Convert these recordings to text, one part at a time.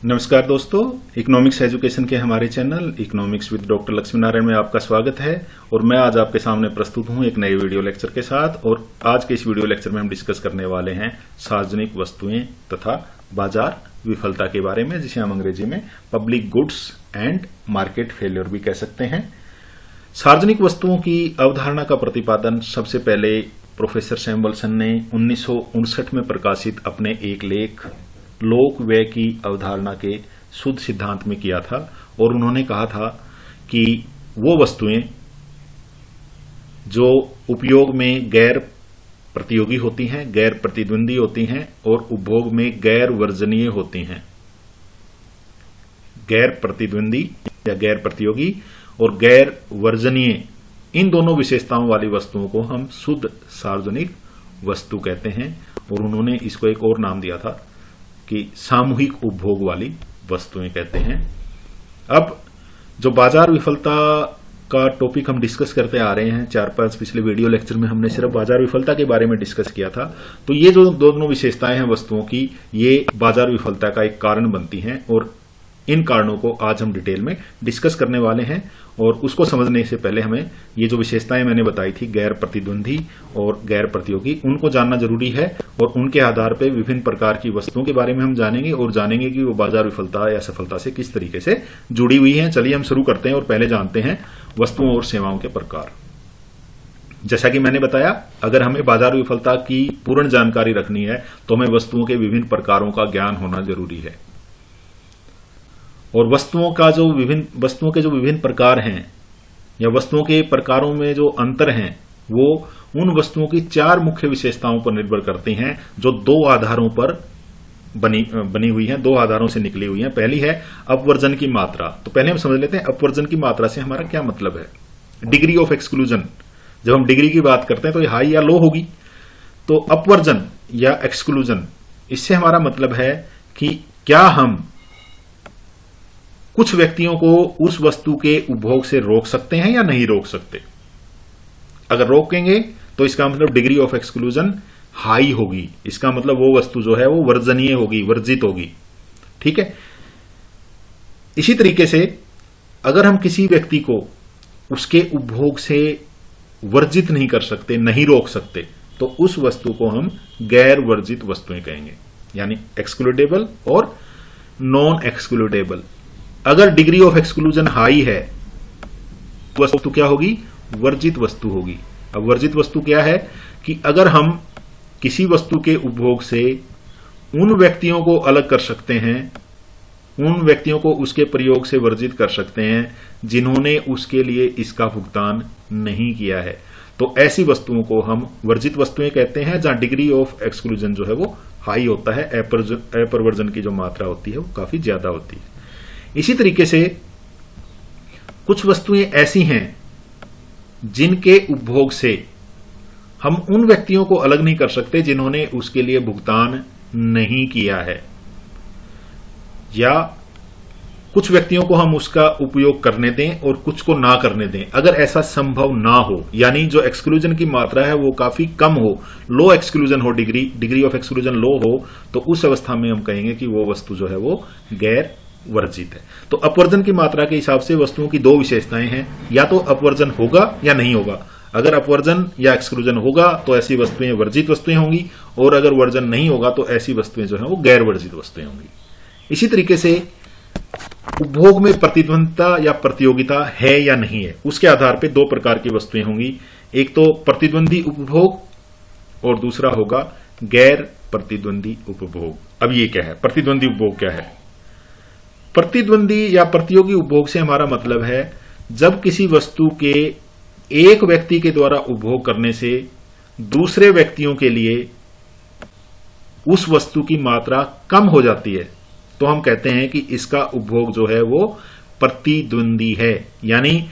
नमस्कार दोस्तों, economics education के हमारे channel economics with doctor Lakshmi Narayan में आपका स्वागत है। और मैं आज आपके सामने प्रस्तुत हूं एक नए वीडियो लेक्चर के साथ। और आज के इस वीडियो लेक्चर में हम डिस्कस करने वाले हैं सार्वजनिक वस्तुएं तथा बाजार विफलता के बारे में, जिसे हम अंग्रेजी में public goods and market failure भी कह सकते हैं। सार्वजनिक वस्तुओं की अवधारणा का प्रतिपादन सबसे पहले प्रोफेसर सैमुअलसन ने 1959 में प्रकाशित अपने एक लेख लोक व्यय की अवधारणा के शुद्ध सिद्धांत में किया था। और उन्होंने कहा था कि वो वस्तुएं जो उपयोग में गैर प्रतियोगी होती हैं, गैर प्रतिद्वंदी होती हैं और उपभोग में गैर वर्जनीय होती हैं। गैर प्रतिद्वंदी या गैर प्रतियोगी और गैर वर्जनीय, इन दोनों विशेषताओं वाली वस्तुओं को हम शुद्ध सार्वजनिक वस्तु कहते हैं। और उन्होंने इसको एक और नाम दिया था कि सामूहिक उपभोग वाली वस्तुएं कहते हैं। अब जो बाजार विफलता का टॉपिक हम डिस्कस करते आ रहे हैं, 4-5 पिछले वीडियो लेक्चर में हमने सिर्फ बाजार विफलता के बारे में डिस्कस किया था। तो ये जो दोनों विशेषताएं हैं वस्तुओं की, ये बाजार विफलता का एक कारण बनती हैं। और इन कारणों को आज हम डिटेल में डिस्कस करने वाले हैं। और उसको समझने से पहले हमें ये जो विशेषताएं मैंने बताई थी, गैर प्रतिद्वंदी और गैर प्रतियोगी, उनको जानना जरूरी है। और उनके आधार पर विभिन्न प्रकार की वस्तुओं के बारे में हम जानेंगे और जानेंगे कि वो बाजार विफलता या सफलता से किस तरीके से जुड़ी हुई हैं। चलिए हम शुरू करते हैं और पहले जानते हैं वस्तुओं और सेवाओं के प्रकार। जैसा कि मैंने बताया, अगर हमें बाजार विफलता की पूर्ण जानकारी रखनी है तो हमें वस्तुओं के विभिन्न प्रकारों का ज्ञान होना जरूरी है। और वस्तुओं के जो विभिन्न प्रकार हैं या वस्तुओं के प्रकारों में जो अंतर हैं, वो उन वस्तुओं की 4 मुख्य विशेषताओं पर निर्भर करती हैं, जो 2 आधारों पर बनी हुई हैं, 2 आधारों से निकली हुई हैं। पहली है अपवर्जन की मात्रा। तो पहले हम समझ लेते हैं अपवर्जन की मात्रा से हमारा क्या मतलब है। डिग्री ऑफ एक्सक्लूजन, जब हम डिग्री की बात करते हैं तो ये हाई या लो होगी। तो अपवर्जन या एक्सक्लूजन, इससे हमारा मतलब है कि क्या हम कुछ व्यक्तियों को उस वस्तु के उपभोग से रोक सकते हैं या नहीं रोक सकते। अगर रोकेंगे तो इसका मतलब डिग्री ऑफ एक्सक्लूजन हाई होगी। इसका मतलब वो वस्तु जो है वो वर्जनीय होगी, वर्जित होगी। ठीक है। इसी तरीके से अगर हम किसी व्यक्ति को उसके उपभोग से वर्जित नहीं कर सकते, नहीं रोक सकते, तो उस वस्तु को हम गैर वर्जित वस्तुएं कहेंगे, यानी एक्सक्लूडेबल और नॉन एक्सक्लूडेबल। अगर डिग्री ऑफ एक्सक्लूजन हाई है, वस्तु क्या होगी? वर्जित वस्तु होगी। अब वर्जित वस्तु क्या है कि अगर हम किसी वस्तु के उपभोग से उन व्यक्तियों को अलग कर सकते हैं, उन व्यक्तियों को उसके प्रयोग से वर्जित कर सकते हैं जिन्होंने उसके लिए इसका भुगतान नहीं किया है, तो ऐसी वस्तुओं को हम वर्जित वस्तुएं कहते हैं, जहां डिग्री ऑफ एक्सक्लूजन जो है वो हाई होता है, अपवर्जन की जो मात्रा होती है वो काफी ज्यादा होती है। इसी तरीके से कुछ वस्तुएं ऐसी हैं जिनके उपभोग से हम उन व्यक्तियों को अलग नहीं कर सकते जिन्होंने उसके लिए भुगतान नहीं किया है, या कुछ व्यक्तियों को हम उसका उपयोग करने दें और कुछ को ना करने दें। अगर ऐसा संभव ना हो, यानी जो एक्सक्लूजन की मात्रा है वो काफी कम हो, लो एक्सक्लूजन हो, डिग्री ऑफ एक्सक्लूजन लो हो, तो उस अवस्था में हम कहेंगे कि वो वस्तु जो है वो गैर वर्जित है। तो अपवर्जन की मात्रा के हिसाब से वस्तुओं की 2 विशेषताएं हैं, या तो अपवर्जन होगा या नहीं होगा। अगर अपवर्जन या एक्सक्लूजन होगा तो ऐसी वस्तुएं वर्जित वस्तुएं होंगी, और अगर वर्जन नहीं होगा तो ऐसी वस्तुएं जो है वो गैर वर्जित वस्तुएं होंगी। इसी तरीके से उपभोग में प्रतिद्वंदता या प्रतियोगिता है या नहीं है, उसके आधार पर 2 प्रकार की वस्तुएं होंगी। एक तो प्रतिद्वंदी उपभोग और दूसरा होगा गैर प्रतिद्वंदी उपभोग। अब ये क्या है? प्रतिद्वंदी उपभोग क्या है? प्रतिद्वंदी या प्रतियोगी उपभोग से हमारा मतलब है जब किसी वस्तु के एक व्यक्ति के द्वारा उपभोग करने से दूसरे व्यक्तियों के लिए उस वस्तु की मात्रा कम हो जाती है, तो हम कहते हैं कि इसका उपभोग जो है वो प्रतिद्वंदी है। यानी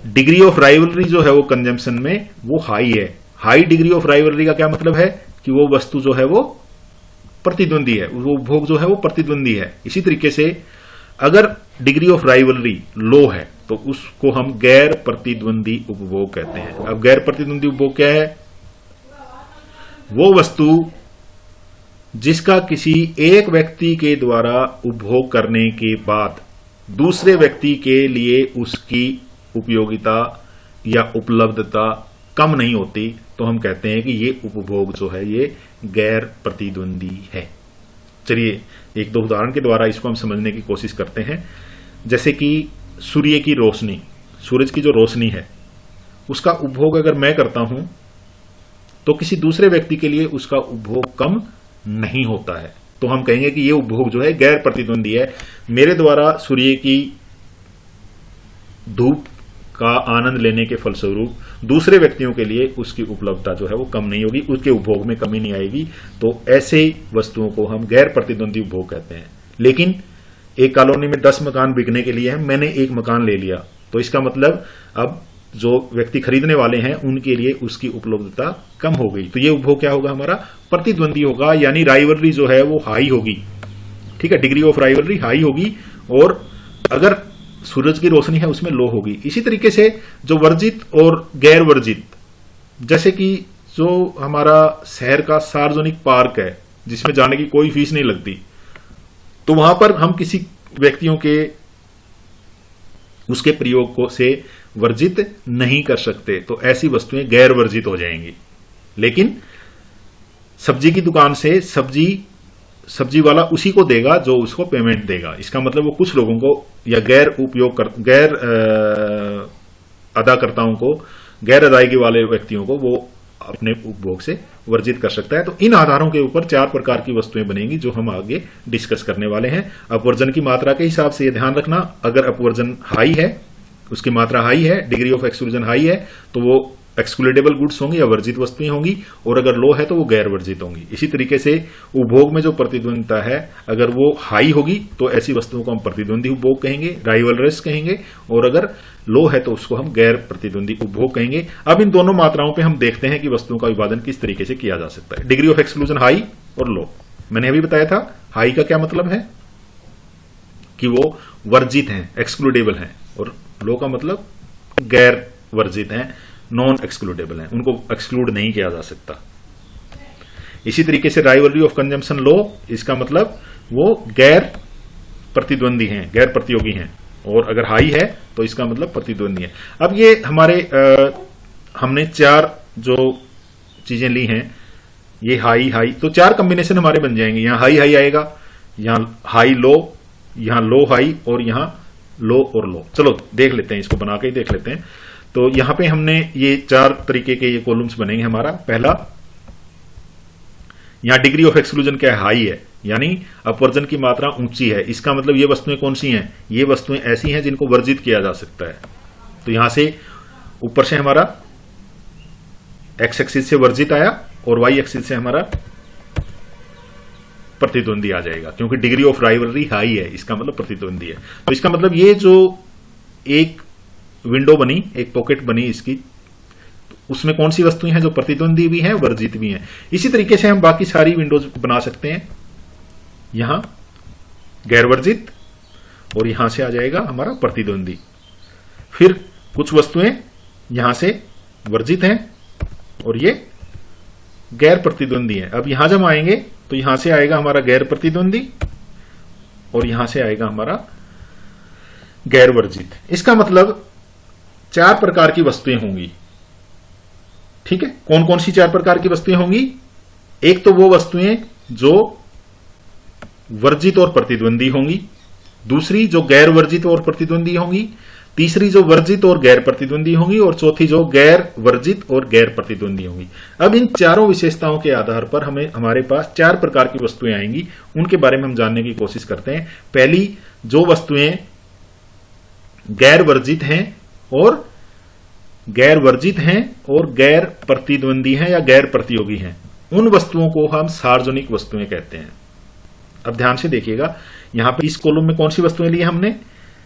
डिग्री ऑफ राइवलरी जो है वो कंजम्पशन में वो हाई है। हाई डिग्री ऑफ राइवलरी का क्या मतलब है कि वो वस्तु जो है वो प्रतिद्वंदी है, वो उपभोग जो है वो प्रतिद्वंदी है। इसी तरीके से अगर डिग्री ऑफ राइवलरी लो है तो उसको हम गैर प्रतिद्वंदी उपभोग कहते हैं। अब गैर प्रतिद्वंदी उपभोग क्या है? वो वस्तु जिसका किसी एक व्यक्ति के द्वारा उपभोग करने के बाद दूसरे व्यक्ति के लिए उसकी उपयोगिता या उपलब्धता कम नहीं होती, तो हम कहते हैं कि ये उपभोग जो है ये गैर प्रतिद्वंदी है। चलिए एक दो उदाहरण के द्वारा इसको हम समझने की कोशिश करते हैं। जैसे कि सूर्य की रोशनी, सूरज की जो रोशनी है उसका उपभोग अगर मैं करता हूं तो किसी दूसरे व्यक्ति के लिए उसका उपभोग कम नहीं होता है, तो हम कहेंगे कि यह उपभोग जो है गैर प्रतिद्वंदी है। मेरे द्वारा सूर्य की धूप का आनंद लेने के फलस्वरूप दूसरे व्यक्तियों के लिए उसकी उपलब्धता जो है वो कम नहीं होगी, उसके उपभोग में कमी नहीं आएगी, तो ऐसे वस्तुओं को हम गैर प्रतिद्वंदी उपभोग कहते हैं। लेकिन एक कॉलोनी में 10 मकान बिकने के लिए है, मैंने एक मकान ले लिया, तो इसका मतलब अब जो व्यक्ति खरीदने वाले हैं उनके लिए उसकी उपलब्धता कम हो गई, तो ये उपभोग क्या होगा हमारा प्रतिद्वंदी होगा, यानी राइवलरी जो है वो हाई होगी। ठीक है, डिग्री ऑफ राइवलरी हाई होगी, और अगर सूरज की रोशनी है उसमें लो होगी। इसी तरीके से जो वर्जित और गैर वर्जित, जैसे कि जो हमारा शहर का सार्वजनिक पार्क है जिसमें जाने की कोई फीस नहीं लगती, तो वहां पर हम किसी व्यक्तियों के उसके प्रयोग को से वर्जित नहीं कर सकते, तो ऐसी वस्तुएं गैर वर्जित हो जाएंगी। लेकिन सब्जी की दुकान से सब्जी वाला उसी को देगा जो उसको पेमेंट देगा, इसका मतलब वो कुछ लोगों को या गैर अदाकर्ताओं को, गैर अदायगी वाले व्यक्तियों को वो अपने उपभोग से वर्जित कर सकता है। तो इन आधारों के ऊपर 4 प्रकार की वस्तुएं बनेंगी जो हम आगे डिस्कस करने वाले हैं। अपवर्जन की मात्रा के हिसाब से ये ध्यान रखना, अगर अपवर्जन हाई है, उसकी मात्रा हाई है, डिग्री ऑफ एक्सक्लूजन हाई है, तो वो एक्सक्लूडेबल गुड्स होंगी या वर्जित वस्तुएं होंगी, और अगर लो है तो वो गैर वर्जित होंगी। इसी तरीके से उपभोग में जो प्रतिद्वंदिता है अगर वो हाई होगी तो ऐसी वस्तुओं को हम प्रतिद्वंदी उपभोग कहेंगे, राइवलरस कहेंगे, और अगर लो है तो उसको हम गैर प्रतिद्वंदी उपभोग कहेंगे। अब इन दोनों मात्राओं पे हम देखते हैं कि वस्तुओं का विभाजन किस तरीके से किया जा सकता है। डिग्री ऑफ एक्सक्लूजन हाई और लो, मैंने अभी बताया था हाई का क्या मतलब है कि वो वर्जित हैं, एक्सक्लूडेबल हैं, और लो का मतलब गैर वर्जित हैं, नॉन एक्सक्लूडेबल हैं, उनको एक्सक्लूड नहीं किया जा सकता। इसी तरीके से राइवलरी ऑफ कंजम्पशन लो, इसका मतलब वो गैर प्रतिद्वंदी हैं, गैर प्रतियोगी हैं, और अगर हाई है तो इसका मतलब प्रतिद्वंदी है। अब ये हमारे हमने 4 जो चीजें ली हैं, ये हाई हाई, तो 4 कॉम्बिनेशन हमारे बन जाएंगे। यहां हाई हाई आएगा, यहां हाई लो, यहां लो हाई, और यहां लो और लो। चलो देख लेते हैं, इसको बना के ही देख लेते हैं। तो यहां पे हमने ये 4 तरीके के ये कॉलम्स बनेंगे हमारा। पहला, यहां डिग्री ऑफ एक्सक्लूजन क्या है, हाई है, यानी अपवर्जन की मात्रा ऊंची है, इसका मतलब ये वस्तुएं कौन सी हैं, ये वस्तुएं ऐसी हैं जिनको वर्जित किया जा सकता है। तो यहां से ऊपर से हमारा एक्स एक्सिस से वर्जित आया और वाई एक्सिस से हमारा प्रतिद्वंदी आ जाएगा, क्योंकि डिग्री ऑफ राइवलरी हाई है, इसका मतलब प्रतिद्वंदी है। तो इसका मतलब ये जो एक विंडो बनी, एक पॉकेट बनी इसकी, उसमें कौन सी वस्तुएं हैं जो प्रतिद्वंदी भी हैं, वर्जित भी हैं। इसी तरीके से हम बाकी सारी विंडोज बना सकते हैं। यहां गैर वर्जित, और यहां से आ जाएगा हमारा प्रतिद्वंदी। फिर कुछ वस्तुएं यहां से वर्जित हैं और ये गैर प्रतिद्वंदी हैं। अब यहां जब आएंगे तो यहां से आएगा हमारा गैर प्रतिद्वंदी, और यहां से आएगा हमारा गैर वर्जित। इसका मतलब 4 प्रकार की वस्तुएं होंगी। ठीक है, कौन कौन सी 4 प्रकार की वस्तुएं होंगी? एक तो वो वस्तुएं जो वर्जित और प्रतिद्वंदी होंगी, दूसरी जो गैर वर्जित और प्रतिद्वंदी होंगी, तीसरी जो वर्जित और गैर प्रतिद्वंदी होंगी, और चौथी जो गैर वर्जित और गैर प्रतिद्वंदी होंगी। अब इन चारों विशेषताओं के आधार पर हमारे पास 4 प्रकार की वस्तुएं आएंगी, उनके बारे में हम जानने की कोशिश करते हैं। पहली, जो वस्तुएं गैर वर्जित हैं और गैर वर्जित हैं और गैर प्रतिद्वंदी हैं या गैर प्रतियोगी हैं, उन वस्तुओं को हम सार्वजनिक वस्तुएं कहते हैं। अब ध्यान से देखिएगा, यहां पे इस कॉलम में कौन सी वस्तुएं ली हमने?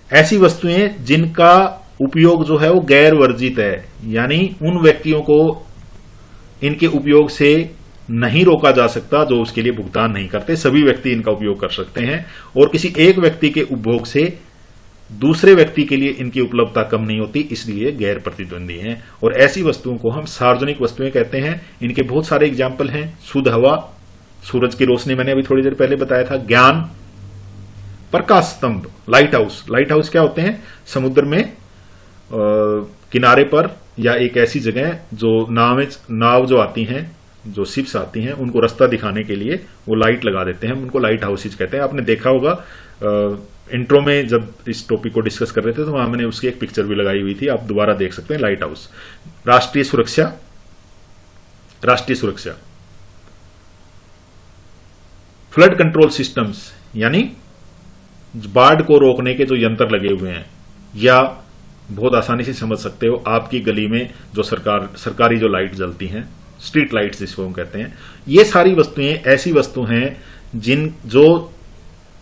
ऐसी वस्तुएं जिनका उपयोग जो है वो गैर वर्जित है, यानी उन व्यक्तियों को इनके उपयोग से नहीं रोका जा सकता जो उसके लिए भुगतान नहीं करते, सभी व्यक्ति इनका उपयोग कर सकते हैं, और किसी एक व्यक्ति के उपभोग से दूसरे व्यक्ति के लिए इनकी उपलब्धता कम नहीं होती, इसलिए गैर प्रतिद्वंदी हैं। और ऐसी वस्तुओं को हम सार्वजनिक वस्तुएं कहते हैं। इनके बहुत सारे एग्जाम्पल हैं, शुद्ध हवा, सूरज की रोशनी मैंने अभी थोड़ी देर पहले बताया था। ज्ञान, प्रकाश स्तंभ, लाइट हाउस। लाइट हाउस क्या होते हैं? समुद्र में किनारे पर या एक ऐसी जगह जो नाव जो आती हैं, जो शिप्स आती हैं, उनको रास्ता दिखाने के लिए वो लाइट लगा देते हैं, उनको लाइट हाउसेज कहते हैं। आपने देखा होगा इंट्रो में जब इस टॉपिक को डिस्कस कर रहे थे तो वहां मैंने उसकी एक पिक्चर भी लगाई हुई थी, आप दोबारा देख सकते हैं। Light house. राष्ट्रीय सुरक्षा, राष्ट्रीय सुरक्षा। फ्लड कंट्रोल सिस्टम्स, यानी बाढ़ को रोकने के जो यंत्र लगे हुए हैं, या बहुत आसानी से समझ सकते हो, आपकी गली में जो सरकारी जो लाइट जलती हैं, स्ट्रीट लाइट्स जिसको हम कहते हैं, ये सारी वस्तुएं ऐसी वस्तु हैं जो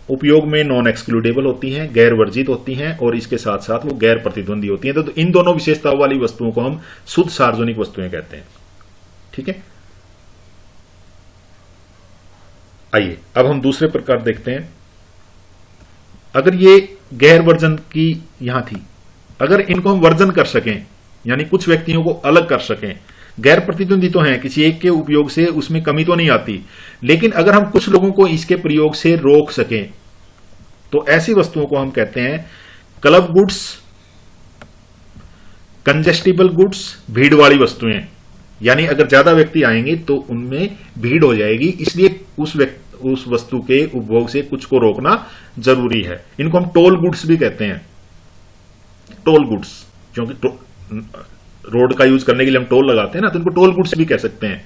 उपयोग में नॉन एक्सक्लूडेबल होती हैं, गैर वर्जित होती हैं, और इसके साथ साथ वो गैर प्रतिद्वंदी होती हैं। तो इन दोनों विशेषताओं वाली वस्तुओं को हम शुद्ध सार्वजनिक वस्तुएं कहते हैं। ठीक है, आइए अब हम दूसरे प्रकार देखते हैं। अगर ये गैर वर्जन की यहां थी, अगर इनको हम वर्जन कर सकें, यानी कुछ व्यक्तियों को अलग कर सकें, गैर प्रतिद्वंदी तो हैं, किसी एक के उपयोग से उसमें कमी तो नहीं आती, लेकिन अगर हम कुछ लोगों को इसके प्रयोग से रोक सकें तो ऐसी वस्तुओं को हम कहते हैं क्लब गुड्स, कंजेस्टिबल गुड्स, भीड़ वाली वस्तुएं। यानी अगर ज्यादा व्यक्ति आएंगे तो उनमें भीड़ हो जाएगी, इसलिए उस वस्तु के उपभोग से कुछ को रोकना जरूरी है। इनको हम टोल गुड्स भी कहते हैं, टोल गुड्स, क्योंकि रोड का यूज करने के लिए हम टोल लगाते हैं ना, तो इनको टोल गुड्स भी कह सकते हैं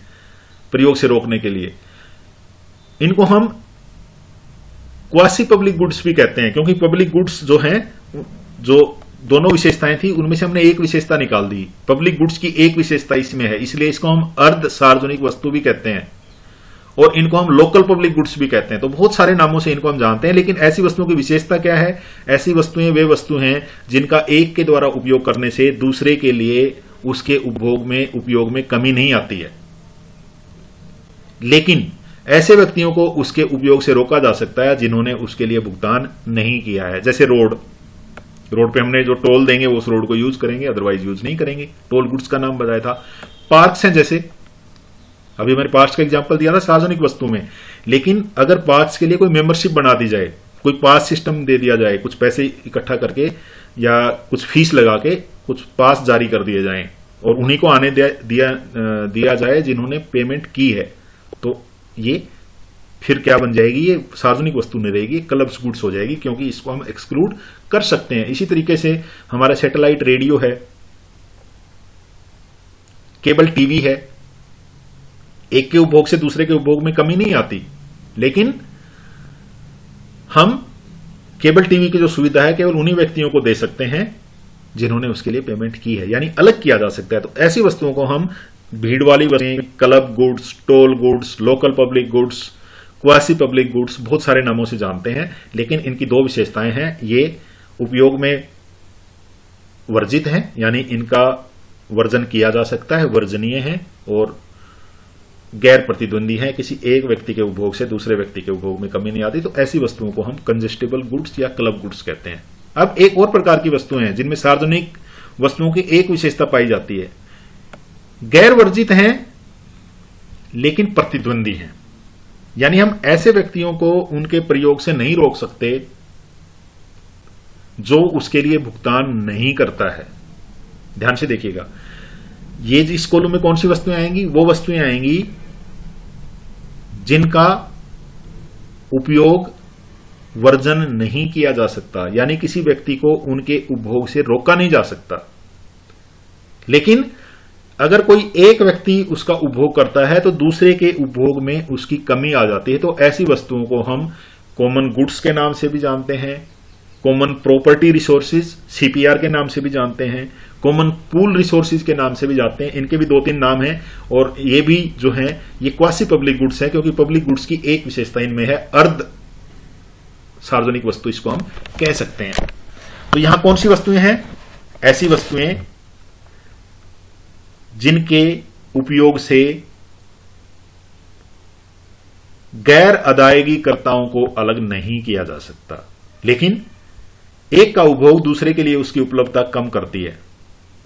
प्रयोग से रोकने के लिए। इनको हम क्वासी पब्लिक गुड्स भी कहते हैं, क्योंकि पब्लिक गुड्स जो हैं, जो दोनों विशेषताएं थी उनमें से हमने एक विशेषता निकाल दी। पब्लिक गुड्स की एक विशेषता इसमें है, इसलिए इसको हम अर्ध सार्वजनिक वस्तु भी कहते हैं, और इनको हम लोकल पब्लिक गुड्स भी कहते हैं। तो बहुत सारे नामों से इनको हम जानते हैं, लेकिन ऐसी वस्तुओं की विशेषता क्या है? ऐसी वस्तुएं वे वस्तु हैं जिनका एक के द्वारा उपयोग करने से दूसरे के लिए उसके उपयोग में कमी नहीं आती है, लेकिन ऐसे व्यक्तियों को उसके उपयोग से रोका जा सकता है जिन्होंने उसके लिए भुगतान नहीं किया है। जैसे रोड पे हमने जो टोल देंगे वो उस रोड को यूज करेंगे, अदरवाइज यूज नहीं करेंगे। टोल गुड्स का नाम बताया था। पार्क्स हैं, जैसे अभी मैंने पार्क्स का एग्जांपल दिया था सार्वजनिक वस्तु में, लेकिन अगर पार्क्स के लिए कोई मेंबरशिप बना दी जाए, कोई पास सिस्टम दे दिया जाए, कुछ पैसे इकट्ठा करके या कुछ फीस लगा के कुछ पास जारी कर दिए जाएं और उन्हीं को आने दिया जाए जिन्होंने पेमेंट की है, तो ये फिर क्या बन जाएगी? ये सार्वजनिक वस्तु नहीं रहेगी, क्लब्स गुड्स हो जाएगी, क्योंकि इसको हम एक्सक्लूड कर सकते हैं। इसी तरीके से हमारा सैटेलाइट रेडियो है, केबल टीवी है, एक के उपभोग से दूसरे के उपभोग में कमी नहीं आती, लेकिन हम केबल टीवी की जो सुविधा है केवल उन्हीं व्यक्तियों को दे सकते हैं जिन्होंने उसके लिए पेमेंट की है, यानी अलग किया जा सकता है। तो ऐसी वस्तुओं को हम भीड़ वाली वस्तुएं, club goods, toll goods, local public goods, quasi public goods, बहुत सारे नामों से जानते हैं, लेकिन इनकी दो विशेषताएं हैं। ये उपयोग में वर्जित हैं, यानी इनका वर्जन किया जा सकता है, वर्जनीय है, और गैर प्रतिद्वंदी है, किसी एक व्यक्ति के उपभोग से दूसरे व्यक्ति के उपभोग में कमी नहीं आती। तो ऐसी वस्तुओं को हम कंजेस्टिबल गुड्स या क्लब गुड्स कहते हैं। अब एक और प्रकार की वस्तुएं हैं जिनमें सार्वजनिक वस्तुओं की एक विशेषता पाई जाती है, गैर वर्जित हैं लेकिन प्रतिद्वंदी हैं, यानी हम ऐसे व्यक्तियों को उनके प्रयोग से नहीं रोक सकते जो उसके लिए भुगतान नहीं करता है। ध्यान से देखिएगा, ये इस कॉलम में कौन सी वस्तुएं आएंगी? वो वस्तुएं आएंगी जिनका उपयोग वर्जन नहीं किया जा सकता, यानी किसी व्यक्ति को उनके उपभोग से रोका नहीं जा सकता, लेकिन अगर कोई एक व्यक्ति उसका उपभोग करता है तो दूसरे के उपभोग में उसकी कमी आ जाती है। तो ऐसी वस्तुओं को हम कॉमन गुड्स के नाम से भी जानते हैं, कॉमन प्रॉपर्टी रिसोर्सेज सीपीआर के नाम से भी जानते हैं, कॉमन पूल रिसोर्सेज के नाम से भी जानते हैं। इनके भी दो तीन नाम हैं, और ये भी जो हैं ये क्वासी पब्लिक गुड्स है, क्योंकि पब्लिक गुड्स की एक विशेषता इनमें है, अर्ध सार्वजनिक वस्तु इसको हम कह सकते हैं। तो यहां कौन सी वस्तुएं हैं? ऐसी वस्तुएं जिनके उपयोग से गैर अदायगीकर्ताओं को अलग नहीं किया जा सकता, लेकिन एक का उपभोग दूसरे के लिए उसकी उपलब्धता कम करती है।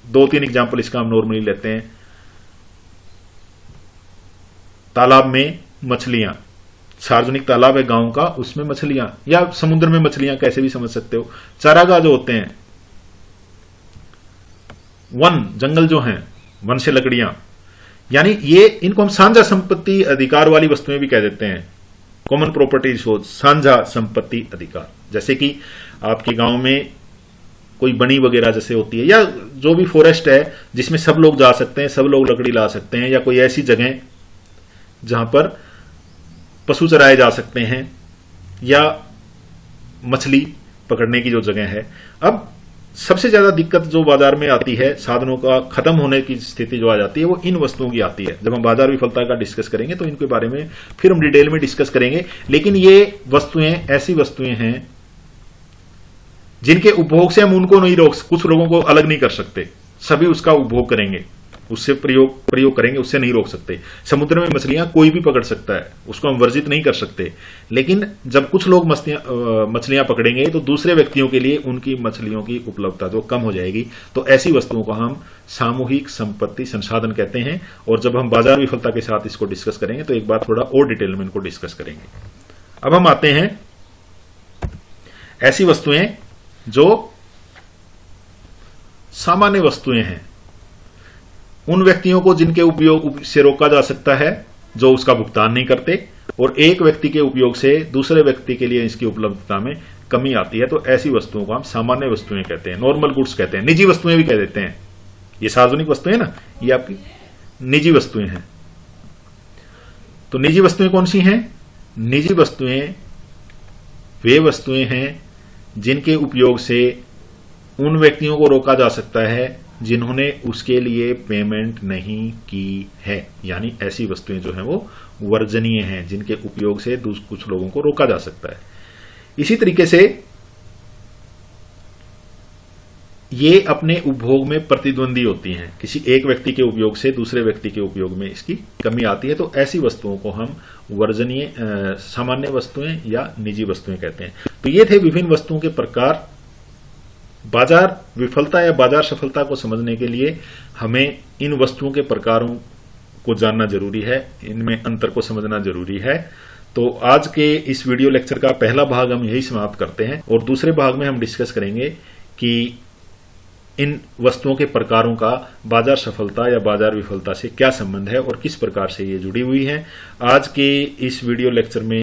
दो तीन एग्जाम्पल इसका हम नॉर्मली लेते हैं। तालाब में मछलियां, सार्वजनिक तालाब है गांव का, उसमें मछलियां, या समुद्र में मछलियां, कैसे भी समझ सकते हो। चारागाह जो होते हैं, वन जंगल जो हैं, वन से लकड़ियां, यानी ये इनको हम साझा संपत्ति अधिकार वाली वस्तुएं भी कह देते हैं। कॉमन प्रॉपर्टी शो, साझा संपत्ति अधिकार। जैसे कि आपके गांव में कोई बनी वगैरह जैसे होती है, या जो भी फॉरेस्ट है जिसमें सब लोग जा सकते हैं, सब लोग लकड़ी ला सकते हैं, या कोई ऐसी जगह जहां पर पशु चराए जा सकते हैं, या मछली पकड़ने की जो जगह है। अब सबसे ज्यादा दिक्कत जो बाजार में आती है, साधनों का खत्म होने की स्थिति जो आ जाती है, वो इन वस्तुओं की आती है। जब हम बाजार विफलता का डिस्कस करेंगे तो इनके बारे में फिर हम डिटेल में डिस्कस करेंगे। लेकिन ये वस्तुएं ऐसी वस्तुएं हैं जिनके उपभोग से हम उनको नहीं रोक, कुछ लोगों को अलग नहीं कर सकते, सभी उसका उपभोग करेंगे, उससे प्रयोग करेंगे, उससे नहीं रोक सकते। समुद्र में मछलियां कोई भी पकड़ सकता है, उसको हम वर्जित नहीं कर सकते। लेकिन जब कुछ लोग मछलियां पकड़ेंगे तो दूसरे व्यक्तियों के लिए उनकी मछलियों की उपलब्धता जो कम हो जाएगी। तो ऐसी वस्तुओं को हम सामूहिक संपत्ति संसाधन कहते हैं। और जब हम बाजार विफलता के साथ इसको डिस्कस करेंगे तो एक बार थोड़ा और डिटेल में इनको डिस्कस करेंगे। अब हम आते हैं ऐसी वस्तुएं जो सामान्य वस्तुएं हैं, उन व्यक्तियों को जिनके उपयोग से रोका जा सकता है, जो उसका भुगतान नहीं करते, और एक व्यक्ति के उपयोग से दूसरे व्यक्ति के लिए इसकी उपलब्धता में कमी आती है। तो ऐसी वस्तुओं को हम सामान्य वस्तुएं कहते हैं, नॉर्मल गुड्स कहते हैं, निजी वस्तुएं भी कह देते हैं। ये सार्वजनिक वस्तुएं ना, ये आपकी निजी वस्तुएं हैं। तो निजी वस्तुएं कौन सी हैं? निजी वस्तुएं वे वस्तुएं हैं जिनके उपयोग से उन व्यक्तियों को रोका जा सकता है जिन्होंने उसके लिए पेमेंट नहीं की है। यानी ऐसी वस्तुएं जो हैं वो वर्जनीय हैं, जिनके उपयोग से कुछ लोगों को रोका जा सकता है। इसी तरीके से ये अपने उपभोग में प्रतिद्वंदी होती हैं, किसी एक व्यक्ति के उपयोग से दूसरे व्यक्ति के उपयोग में इसकी कमी आती है। तो ऐसी वस्तुओं को हम वर्जनीय सामान्य वस्तुएं या निजी वस्तुएं कहते हैं। तो ये थे विभिन्न वस्तुओं के प्रकार। बाजार विफलता या बाजार सफलता को समझने के लिए हमें इन वस्तुओं के प्रकारों को जानना जरूरी है, इनमें अंतर को समझना जरूरी है। तो आज के इस वीडियो लेक्चर का पहला भाग हम यही समाप्त करते हैं, और दूसरे भाग में हम डिस्कस करेंगे कि इन वस्तुओं के प्रकारों का बाजार सफलता या बाजार विफलता से क्या संबंध है और किस प्रकार से ये जुड़ी हुई है। आज के इस वीडियो लेक्चर में